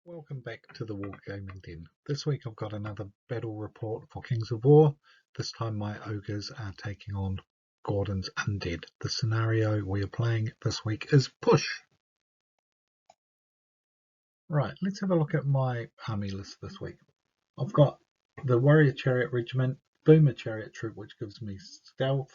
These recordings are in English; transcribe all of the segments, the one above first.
Welcome back to the Wargaming Den. This week I've got another battle report for Kings of War. This time my Ogres are taking on Gordon's Undead. The scenario we are playing this week is Push. Right, let's have a look at my army list this week. I've got the Warrior Chariot Regiment, Boomer Chariot Troop, which gives me stealth,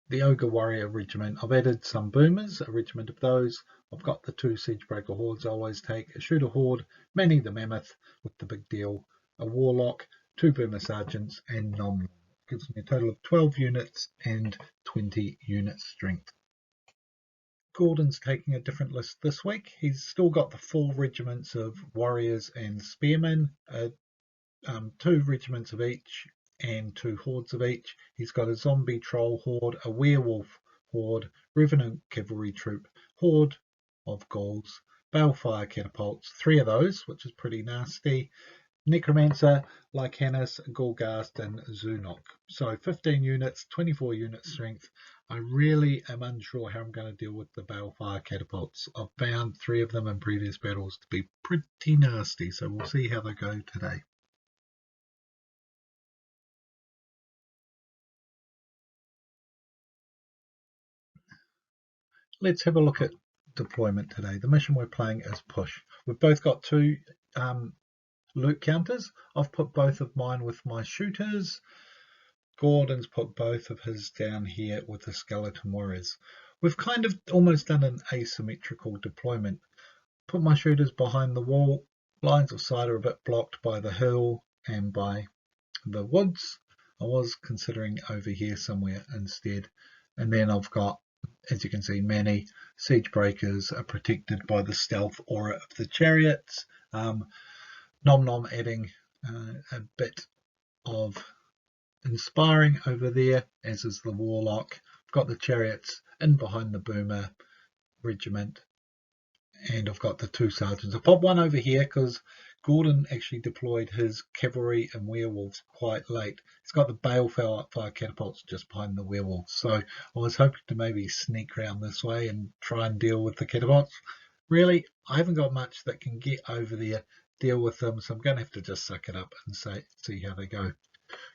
the Ogre Warrior Regiment. I've added some Boomers, a regiment of those. I've got the 2 Siegebreaker Hordes I always take, a Shooter Horde, Manny the Mammoth with the big deal, a Warlock, 2 Boomer Sergeants, and Nom. Gives me a total of 12 units and 20 unit strength. Gordon's taking a different list this week. He's still got the 4 regiments of Warriors and Spearmen, 2 regiments of each, and 2 hordes of each. He's got a zombie troll horde, a werewolf horde, revenant cavalry troop, horde of ghouls, balefire catapults, 3 of those, which is pretty nasty, necromancer, Lycanus, Ghoulghast, and Zunok. So 15 units, 24 unit strength. I really am unsure how I'm going to deal with the balefire catapults. I've found 3 of them in previous battles to be pretty nasty, so we'll see how they go today. Let's have a look at deployment today. The mission we're playing is Push. We've both got 2 loot counters. I've put both of mine with my shooters. Gordon's put both of his down here with the skeleton warriors. We've kind of almost done an asymmetrical deployment. Put my shooters behind the wall. Lines of sight are a bit blocked by the hill and by the woods. I was considering over here somewhere instead. And then I've got, as you can see, many siege breakers are protected by the stealth aura of the chariots. Nom Nom adding a bit of inspiring over there, as is the warlock. I've got the chariots in behind the boomer regiment, and I've got the 2 sergeants. I popped one over here because Gordon actually deployed his cavalry and werewolves quite late. He's got the balefire catapults just behind the werewolves, so I was hoping to maybe sneak around this way and try and deal with the catapults. Really, I haven't got much that can get over there, deal with them, so I'm going to have to just suck it up and see how they go.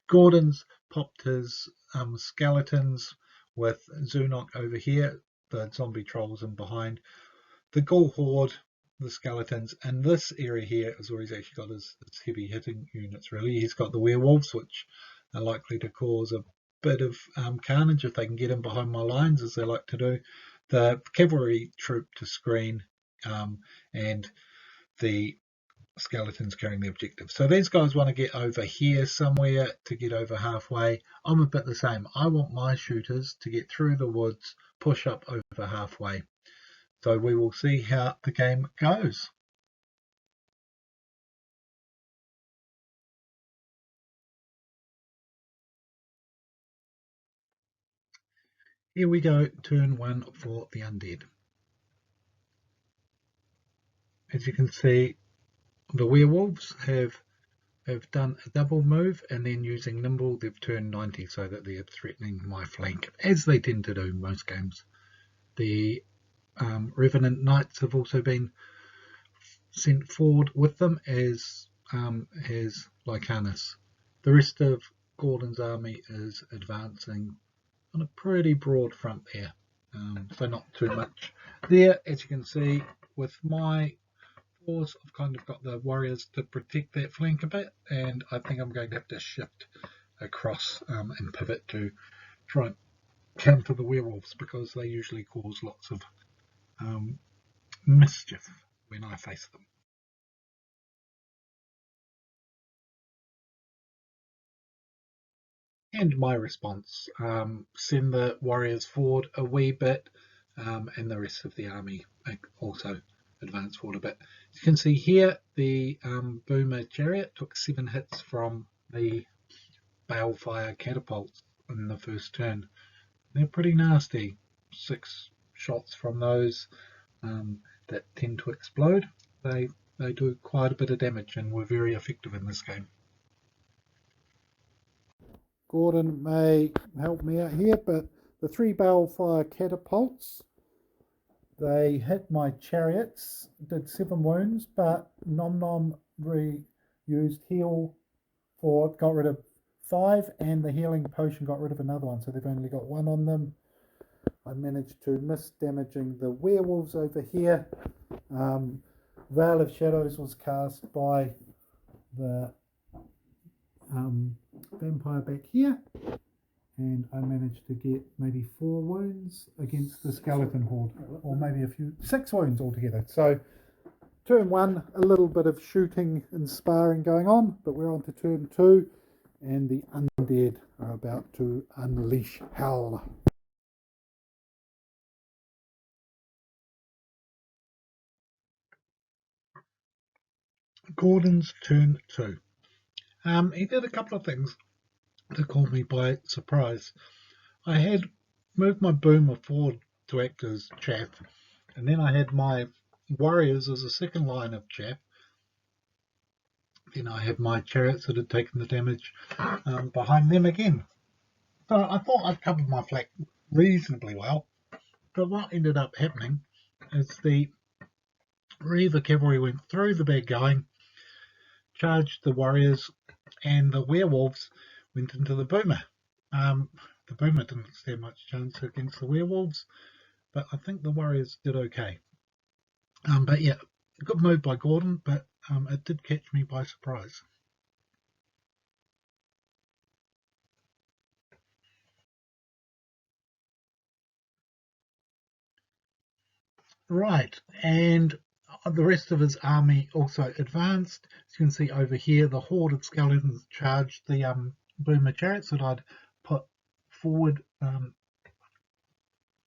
Gordon's popped his skeletons with Zunok over here, the zombie trolls in behind, the ghoul horde, the skeletons, and this area here is where he's actually got his heavy hitting units. Really, he's got the werewolves, which are likely to cause a bit of carnage if they can get in behind my lines, as they like to do. The cavalry troop to screen, and the skeletons carrying the objective. So these guys want to get over here somewhere to get over halfway. I'm a bit the same. I want my shooters to get through the woods, push up over halfway. So we will see how the game goes. Here we go, turn 1 for the Undead. As you can see, the werewolves have done a double move, and then using nimble they've turned 90 so that they're threatening my flank, as they tend to do in most games. The Revenant Knights have also been sent forward with them, as has Lycanus. The rest of Gordon's army is advancing on a pretty broad front there, so not too much there. As you can see, with my force, I've kind of got the warriors to protect that flank a bit, and I think I'm going to have to shift across and pivot to try and counter the werewolves, because they usually cause lots of mischief when I face them. And my response, send the warriors forward a wee bit, and the rest of the army also advance forward a bit. As you can see here, the boomer chariot took 7 hits from the balefire catapults in the first turn. They're pretty nasty. 6 shots from those that tend to explode. They do quite a bit of damage and were very effective in this game. Gordon may help me out here, but the 3 balefire catapults They hit my chariots, did 7 wounds, but Nom Nom reused heal got rid of 5, and the healing potion got rid of another one, so they've only got 1 on them. I managed to miss damaging the werewolves over here. Veil of Shadows was cast by the vampire back here, and I managed to get maybe 4 wounds against the skeleton horde, or maybe 6 wounds altogether. So turn 1, a little bit of shooting and sparring going on, but we're on to turn 2, and the undead are about to unleash hell. Gordon's turn 2. He did a couple of things that caught me by surprise. I had moved my boomer forward to act as chaff, and then I had my warriors as a second line of chaff. Then I had my chariots that had taken the damage behind them again. So I thought I'd covered my flank reasonably well. But what ended up happening is the Reaver cavalry went through the bad going, charged the warriors, and the werewolves went into the boomer. The boomer didn't stand much chance against the werewolves, but I think the warriors did okay. But yeah, good move by Gordon, but it did catch me by surprise. Right, and the rest of his army also advanced. As you can see over here, the horde of skeletons charged the boomer chariots that I'd put forward,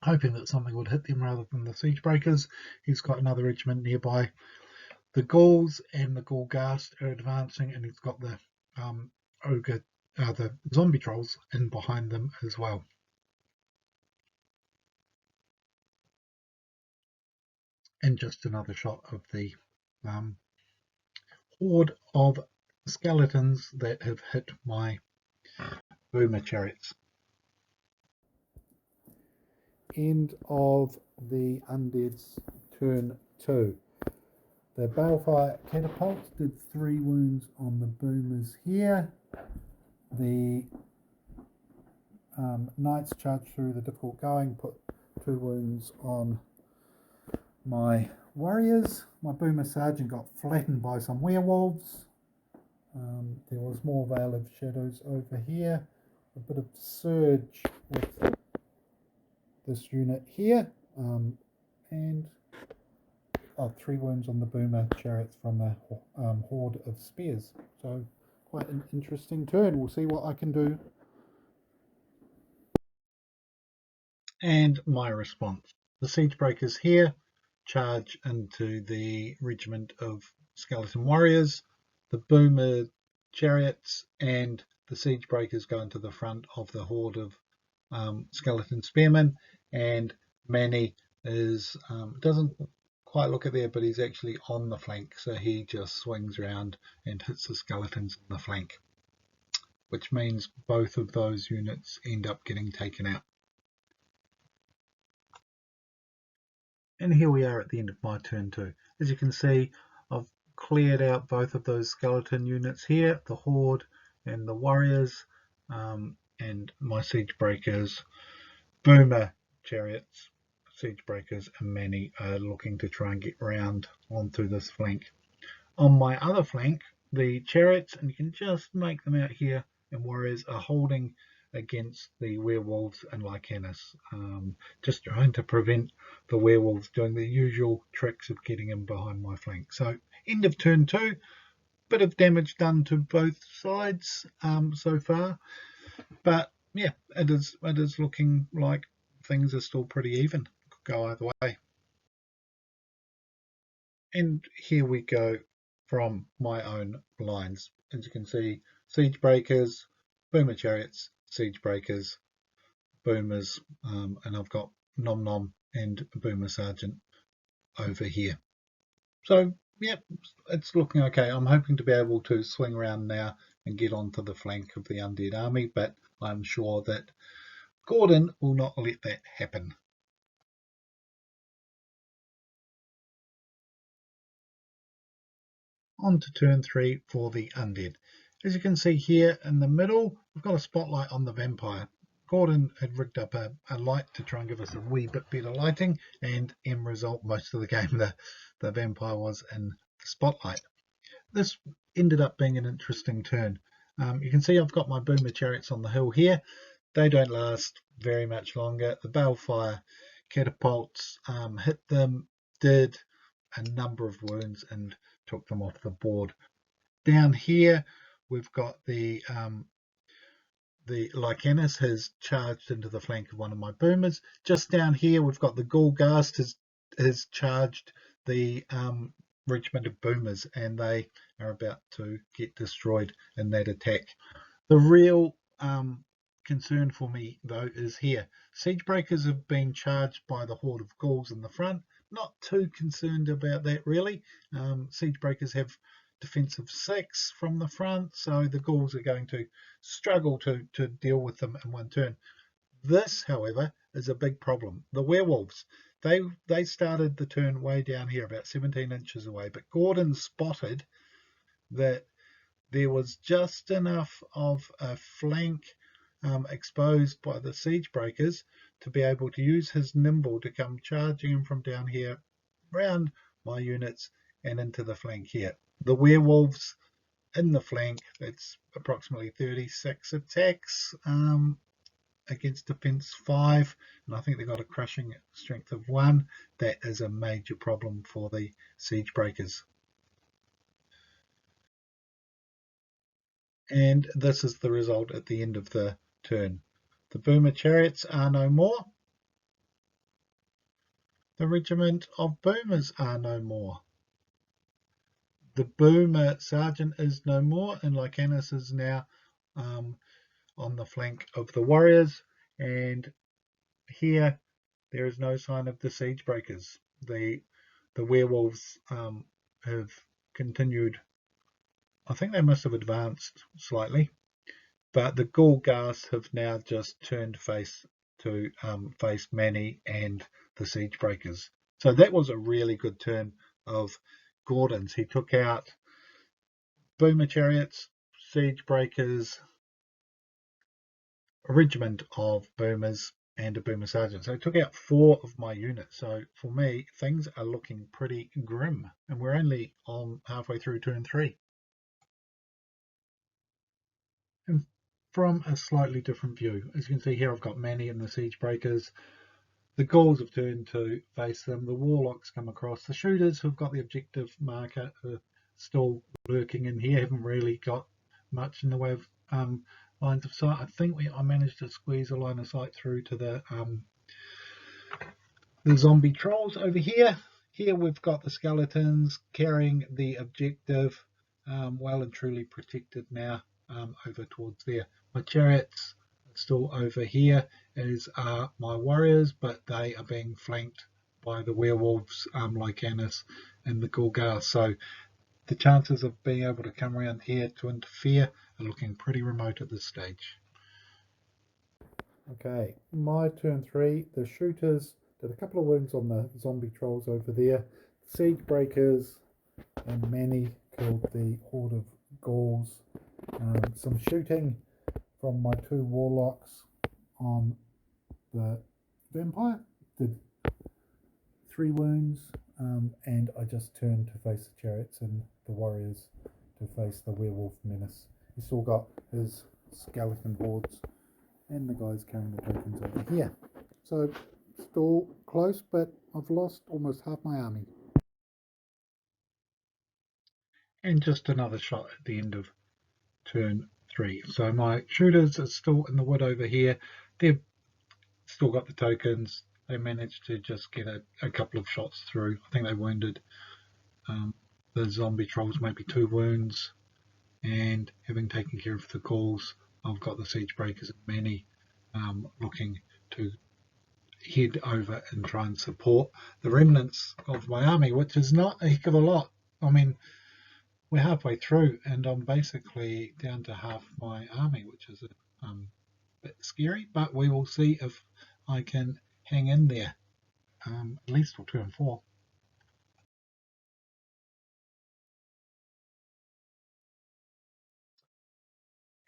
hoping that something would hit them rather than the siege breakers. He's got another regiment nearby. The ghouls and the ghoul ghast are advancing, and he's got the ogre, the zombie trolls in behind them as well. And just another shot of the horde of skeletons that have hit my boomer chariots. End of the undead's turn 2. The balefire catapults did 3 wounds on the boomers here. The knights charged through the difficult going, put 2 wounds on my warriors. My boomer sergeant got flattened by some werewolves. There was more Veil of Shadows over here. A bit of surge with this unit here. And 3 wounds on the boomer chariots from the horde of spears. So quite an interesting turn. We'll see what I can do. And my response. The siege breakers here charge into the regiment of skeleton warriors. The boomer chariots and the siege breakers go into the front of the horde of skeleton spearmen, and Manny doesn't quite look at there, but he's actually on the flank, so he just swings around and hits the skeletons on the flank, which means both of those units end up getting taken out. And here we are at the end of my turn 2. As you can see, I've cleared out both of those skeleton units here, the horde and the warriors, and my siege breakers, boomer chariots, siege breakers, and many are looking to try and get round onto this flank. On my other flank, the chariots, and you can just make them out here, and warriors are holding against the werewolves and Lycanus, just trying to prevent the werewolves doing the usual tricks of getting in behind my flank. So end of turn 2, bit of damage done to both sides so far, but yeah, it is looking like things are still pretty even. Could go either way. And here we go from my own lines. As you can see, siege breakers, boomer chariots, siege breakers, boomers, and I've got Nom Nom and Boomer Sergeant over here. So yeah, it's looking okay. I'm hoping to be able to swing around now and get onto the flank of the undead army, but I'm sure that Gordon will not let that happen. on to turn 3 for the Undead. As you can see here in the middle, we've got a spotlight on the Vampire. Gordon had rigged up a light to try and give us a wee bit better lighting, and end result, most of the game the Vampire was in the spotlight. This ended up being an interesting turn. You can see I've got my Boomer Chariots on the hill here. They don't last very much longer. The Balefire catapults hit them, did a number of wounds and took them off the board. Down here we've got the Lycanus has charged into the flank of one of my boomers. Just down here we've got the Ghoulghast has charged the regiment of boomers, and they are about to get destroyed in that attack. The real concern for me though is here. Siege breakers have been charged by the horde of ghouls in the front. Not too concerned about that really. Siege breakers have defensive 6 from the front, so the ghouls are going to struggle to deal with them in one turn. This, however, is a big problem. The werewolves, they started the turn way down here, about 17 inches away, but Gordon spotted that there was just enough of a flank exposed by the siege breakers to be able to use his nimble to come charging in from down here around my units and into the flank here. The werewolves in the flank, that's approximately 36 attacks against defense 5, and I think they got a crushing strength of 1. That is a major problem for the siege breakers. And this is the result at the end of the turn. The Boomer Chariots are no more. The regiment of boomers are no more. The Boomer Sergeant is no more, and Lycanus is now on the flank of the warriors. And here there is no sign of the siege breakers. The werewolves have continued. I think they must have advanced slightly, but the Ghoulghast have now just turned face to face Manny and the siege breakers. So that was a really good turn of Gordon's. He took out Boomer Chariots, siege breakers, a regiment of boomers, and a Boomer Sergeant. So he took out 4 of my units. So for me, things are looking pretty grim, and we're only on halfway through turn 3. And from a slightly different view, as you can see here, I've got Manny and the siege breakers. The ghouls have turned to face them. The warlocks come across. The shooters who've got the objective marker are still lurking in here. Haven't really got much in the way of lines of sight. I think I managed to squeeze a line of sight through to the zombie trolls over here. Here we've got the skeletons carrying the objective, well and truly protected now over towards there. My chariots are still over here, as are my warriors, but they are being flanked by the werewolves, Lycanus and the Ghoulghast. So the chances of being able to come around here to interfere are looking pretty remote at this stage. Okay, my turn 3. The shooters did a couple of wounds on the zombie trolls over there. Siege breakers and Manny killed the horde of ghouls. Some shooting from my 2 warlocks on the vampire did 3 wounds, and I just turned to face the chariots and the warriors to face the werewolf menace. He's still got his skeleton hordes and the guys carrying the tokens over here. So still close, but I've lost almost half my army. And just another shot at the end of turn 3. So my shooters are still in the wood over here. They've still got the tokens. They managed to just get a couple of shots through. I think they wounded the zombie trolls, maybe 2 wounds. And having taken care of the ghouls, I've got the siege breakers and Manny looking to head over and try and support the remnants of my army, which is not a heck of a lot. I mean, we're halfway through and I'm basically down to half my army, which is a bit scary, but we will see if I can hang in there, at least for turn 4.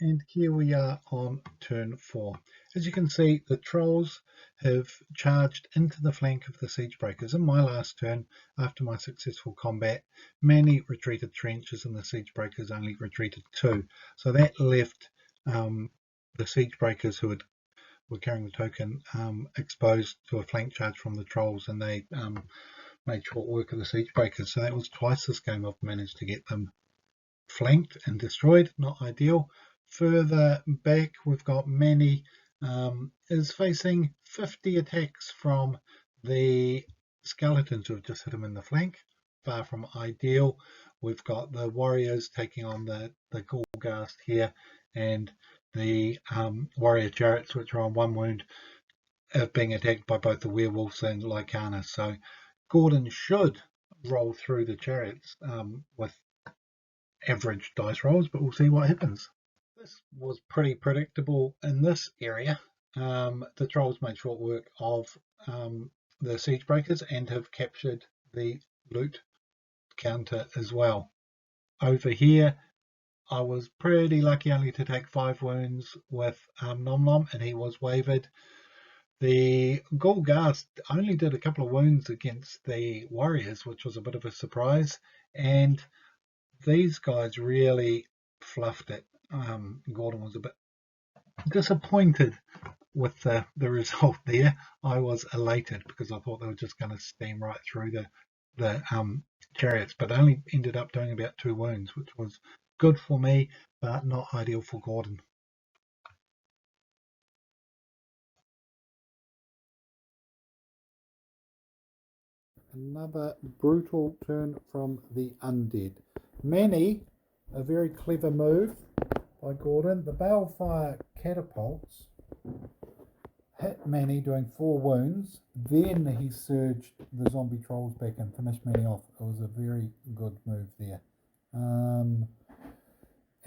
And here we are on turn 4. As you can see, the trolls have charged into the flank of the siege breakers. In my last turn, after my successful combat, many retreated trenches and the siege breakers only retreated 2. So that left the siege breakers who were carrying the token exposed to a flank charge from the trolls, and they made short work of the siege breakers. So that was twice this game I've managed to get them flanked and destroyed. Not ideal. Further back, we've got Manny is facing 50 attacks from the skeletons who have just hit him in the flank. Far from ideal. We've got the warriors taking on the Ghoulghast here, and the warrior chariots, which are on 1 wound, are being attacked by both the werewolves and Lycana. So Gordon should roll through the chariots with average dice rolls, but we'll see what happens. This was pretty predictable in this area. The trolls made short work of the siege breakers and have captured the loot counter as well. Over here, I was pretty lucky only to take 5 wounds with Nom Nom, and he was wavered. The Ghoulghast only did a couple of wounds against the warriors, which was a bit of a surprise, and these guys really fluffed it. Gordon was a bit disappointed with the result there. I was elated because I thought they were just going to steam right through the chariots, but only ended up doing about 2 wounds, which was good for me, but not ideal for Gordon. Another brutal turn from the Undead. Manny, a very clever move by Gordon. The balefire catapults hit Manny, doing 4 wounds. Then he surged the zombie trolls back and finished Manny off. It was a very good move there.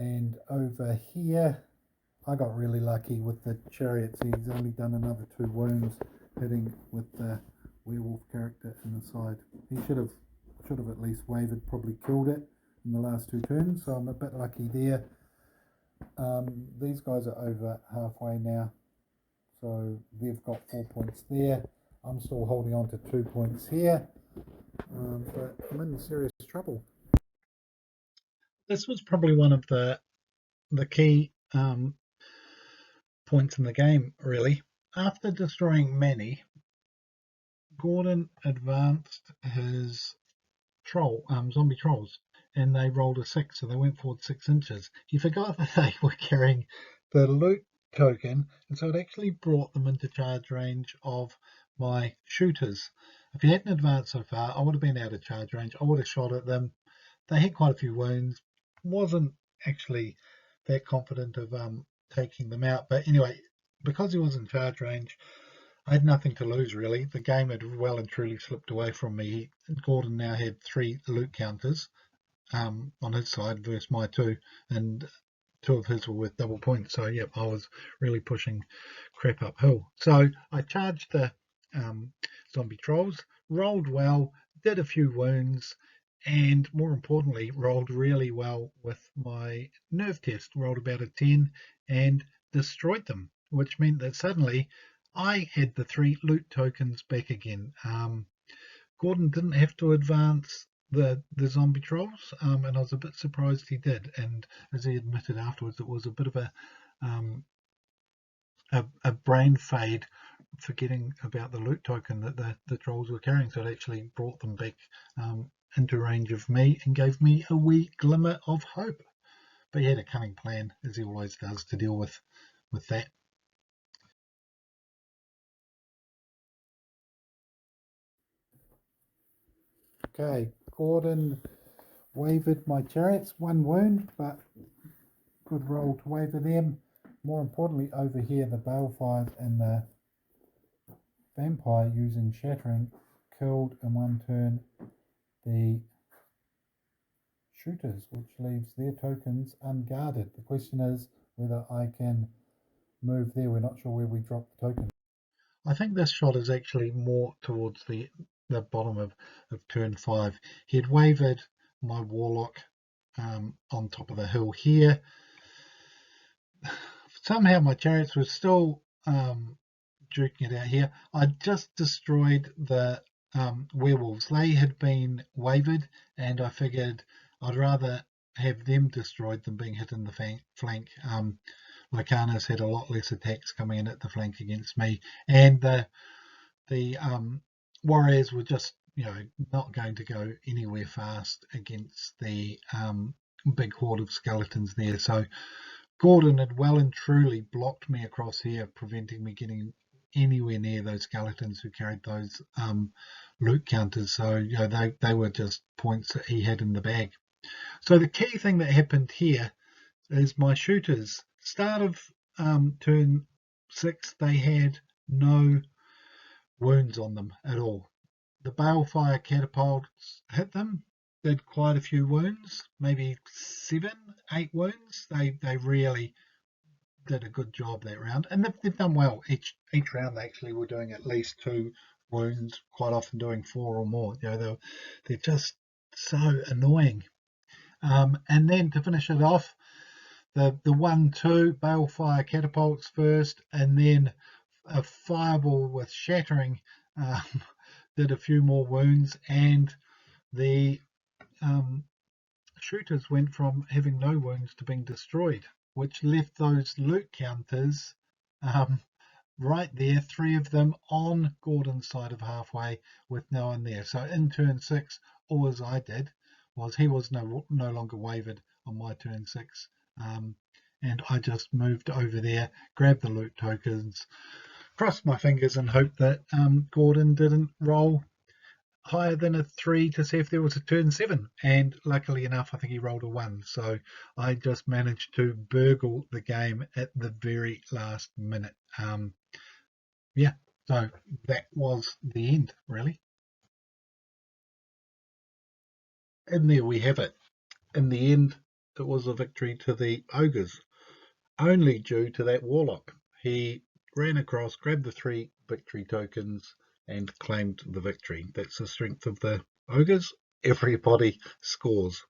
And over here, I got really lucky with the chariots. He's only done another 2 wounds, hitting with the werewolf character in the side. He should have at least wavered, probably killed it in the last 2 turns. So I'm a bit lucky there. These guys are over halfway now, so they've got 4 points there. I'm still holding on to 2 points here, but I'm in serious trouble. This was probably one of the key points in the game, really. After destroying Manny, Gordon advanced his zombie trolls, and they rolled a 6, so they went forward 6 inches. He forgot that they were carrying the loot token, and so it actually brought them into charge range of my shooters. If he hadn't advanced so far, I would have been out of charge range. I would have shot at them. They had quite a few wounds. Wasn't actually that confident of taking them out, but anyway, because he was in charge range, I had nothing to lose, really. The game had well and truly slipped away from me. Gordon now had 3 loot counters on his side versus my 2, and 2 of his were worth double points. So, yeah, I was really pushing crap uphill. So I charged the zombie trolls, rolled well, did a few wounds, and more importantly, rolled really well with my nerve test. Rolled about a 10 and destroyed them, which meant that suddenly I had the 3 loot tokens back again. Gordon didn't have to advance the zombie trolls, and I was a bit surprised he did. And as he admitted afterwards, it was a bit of a brain fade, forgetting about the loot token that the trolls were carrying. So it actually brought them back into range of me and gave me a wee glimmer of hope. But he had a cunning plan, as he always does, to deal with that. Okay, Gordon wavered my chariots, 1 wound, but good roll to waver them. More importantly, over here, the balefires and the vampire using shattering killed in 1 turn the shooters, which leaves their tokens unguarded. The question is whether I can move there. We're not sure where we drop the token. I think this shot is actually more towards the bottom of turn 5. He had wavered my warlock on top of the hill here. somehow my chariots were still duking it out here. I just destroyed the werewolves. They had been wavered, and I figured I'd rather have them destroyed than being hit in the flank. Lycanas had a lot less attacks coming in at the flank against me, and the warriors were just not going to go anywhere fast against the big horde of skeletons there. So Gordon had well and truly blocked me across here, preventing me getting anywhere near those skeletons who carried those loot counters. So they were just points that he had in the bag. So the key thing that happened here is my shooters. Start of turn 6, they had no wounds on them at all. The balefire catapults hit them, did quite a few wounds, maybe 7, 8 wounds. They really did a good job that round, and they've done well. Each round they actually were doing at least 2 wounds, quite often doing 4 or more. They're just so annoying. And then to finish it off, the 1-2 balefire catapults first, and then a fireball with shattering did a few more wounds, and the shooters went from having no wounds to being destroyed, which left those loot counters right there, 3 of them on Gordon's side of halfway with no one there. So in turn 6, all as I did was he was no longer wavered on my turn 6, and I just moved over there, grabbed the loot tokens, crossed my fingers and hoped that Gordon didn't roll higher than a 3 to see if there was a turn 7, and luckily enough I think he rolled a 1, so I just managed to burgle the game at the very last minute. Yeah, so that was the end, really. And there we have it. In the end, it was a victory to the Ogres, only due to that warlock. He ran across, grabbed the 3 victory tokens and claimed the victory. That's the strength of the Ogres. Everybody scores.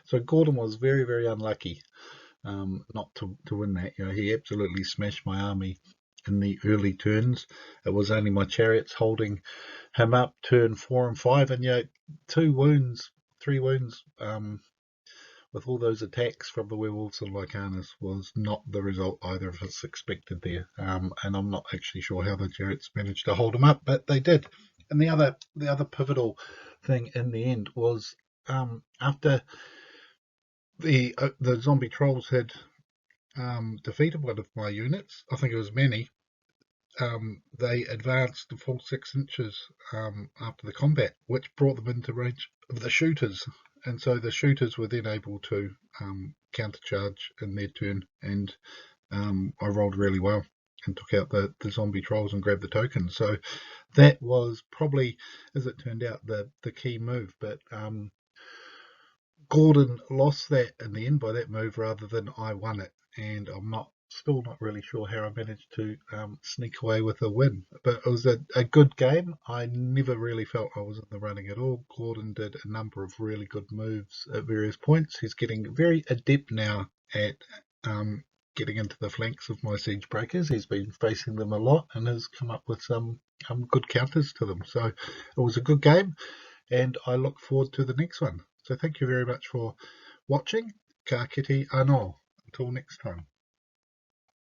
So Gordon was very, very unlucky not to win that. He absolutely smashed my army in the early turns. It was only my chariots holding him up turn 4 and 5, and 2 wounds, 3 wounds with all those attacks from the werewolves and Lycanas was not the result either of us expected there. And I'm not actually sure how the chariots managed to hold him up, but they did. And the other pivotal thing in the end was after the zombie trolls had defeated one of my units, I think it was many, they advanced the full 6 inches after the combat, which brought them into range of the shooters. And so the shooters were then able to countercharge in their turn, and I rolled really well and took out the zombie trolls and grabbed the tokens. So that was probably, as it turned out, the key move. But Gordon lost that in the end by that move rather than I won it, and I'm still not really sure how I managed to sneak away with a win. But it was a good game. I never really felt I was in the running at all. Gordon did a number of really good moves at various points. He's getting very adept now at getting into the flanks of my siege breakers. He's been facing them a lot and has come up with some good counters to them. So it was a good game, and I look forward to the next one. So thank you very much for watching. Ka kite anō. Until next time.